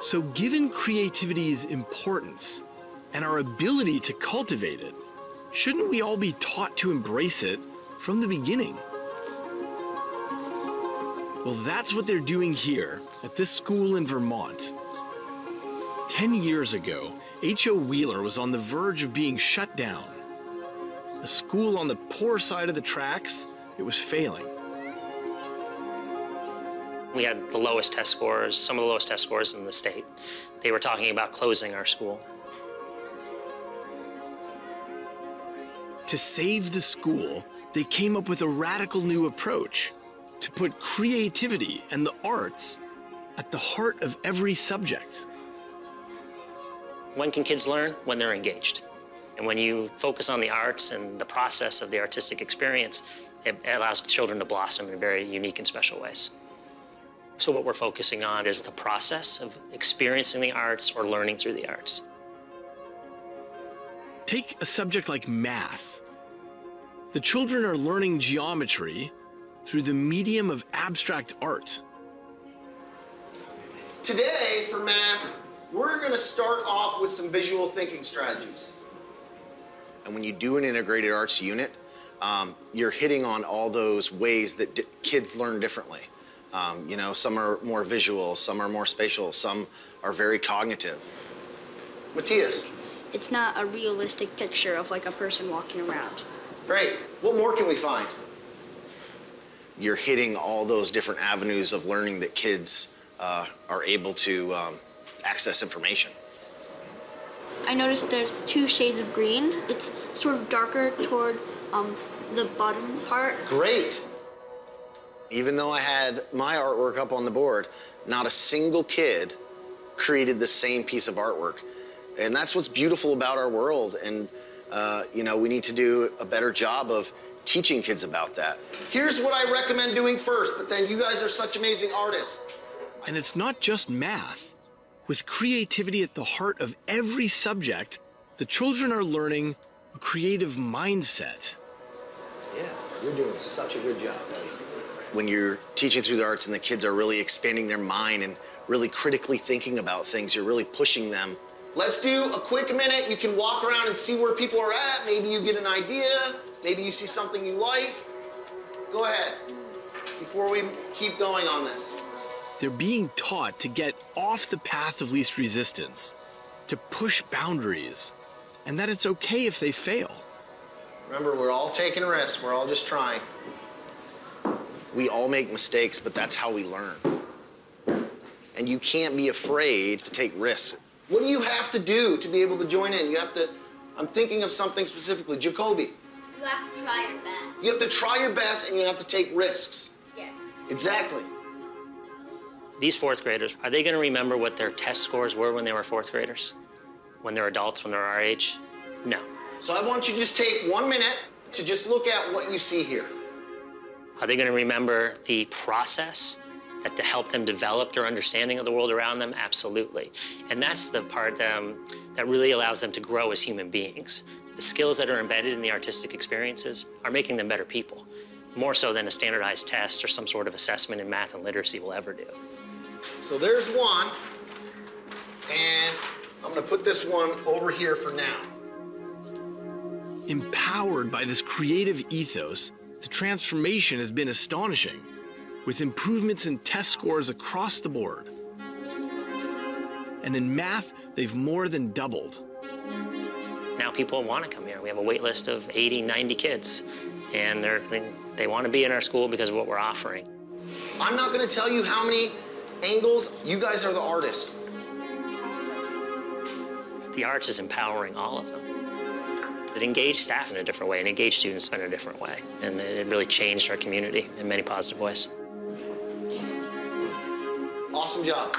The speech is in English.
So given creativity's importance and our ability to cultivate it, shouldn't we all be taught to embrace it from the beginning? Well, that's what they're doing here at this school in Vermont. 10 years ago, H.O. Wheeler was on the verge of being shut down. A school on the poor side of the tracks, it was failing. We had the lowest test scores, some of the lowest test scores in the state. They were talking about closing our school. To save the school, they came up with a radical new approach to put creativity and the arts at the heart of every subject. When can kids learn? When they're engaged. And when you focus on the arts and the process of the artistic experience, it allows children to blossom in very unique and special ways. So what we're focusing on is the process of experiencing the arts or learning through the arts. Take a subject like math. The children are learning geometry through the medium of abstract art. Today, for math, we're going to start off with some visual thinking strategies. And when you do an integrated arts unit, you're hitting on all those ways that kids learn differently. You know, some are more visual, some are more spatial, some are very cognitive. Matthias. It's not a realistic picture of like a person walking around. Great. What more can we find? You're hitting all those different avenues of learning that kids are able to access information. I noticed there's 2 shades of green. It's sort of darker toward the bottom part. Great. Even though I had my artwork up on the board, not a single kid created the same piece of artwork. And that's what's beautiful about our world. And, you know, we need to do a better job of teaching kids about that. Here's what I recommend doing first, but then you guys are such amazing artists. And it's not just math. With creativity at the heart of every subject, the children are learning a creative mindset. Yeah, you're doing such a good job, buddy. When you're teaching through the arts and the kids are really expanding their mind and really critically thinking about things, you're really pushing them. Let's do a quick minute. You can walk around and see where people are at. Maybe you get an idea. Maybe you see something you like. Go ahead, before we keep going on this. They're being taught to get off the path of least resistance, to push boundaries, and that it's okay if they fail. Remember, we're all taking risks. We're all just trying. We all make mistakes, but that's how we learn. And you can't be afraid to take risks. What do you have to do to be able to join in? You have to, I'm thinking of something specifically. Jacoby. You have to try your best. You have to try your best and you have to take risks. Yeah. Exactly. These 4th graders, are they going to remember what their test scores were when they were 4th graders? When they're adults, when they're our age? No. So I want you to just take 1 minute to just look at what you see here. Are they going to remember the process that to help them develop their understanding of the world around them? Absolutely. And that's the part that really allows them to grow as human beings. The skills that are embedded in the artistic experiences are making them better people, more so than a standardized test or some sort of assessment in math and literacy will ever do. So there's one, and I'm going to put this one over here for now. Empowered by this creative ethos, the transformation has been astonishing, with improvements in test scores across the board. And in math, they've more than doubled. Now people want to come here. We have a wait list of 80, 90 kids, and they want to be in our school because of what we're offering. I'm not going to tell you how many angles. You guys are the artists. The arts is empowering all of them. It engaged staff in a different way and engaged students in a different way. And it really changed our community in many positive ways. Awesome job.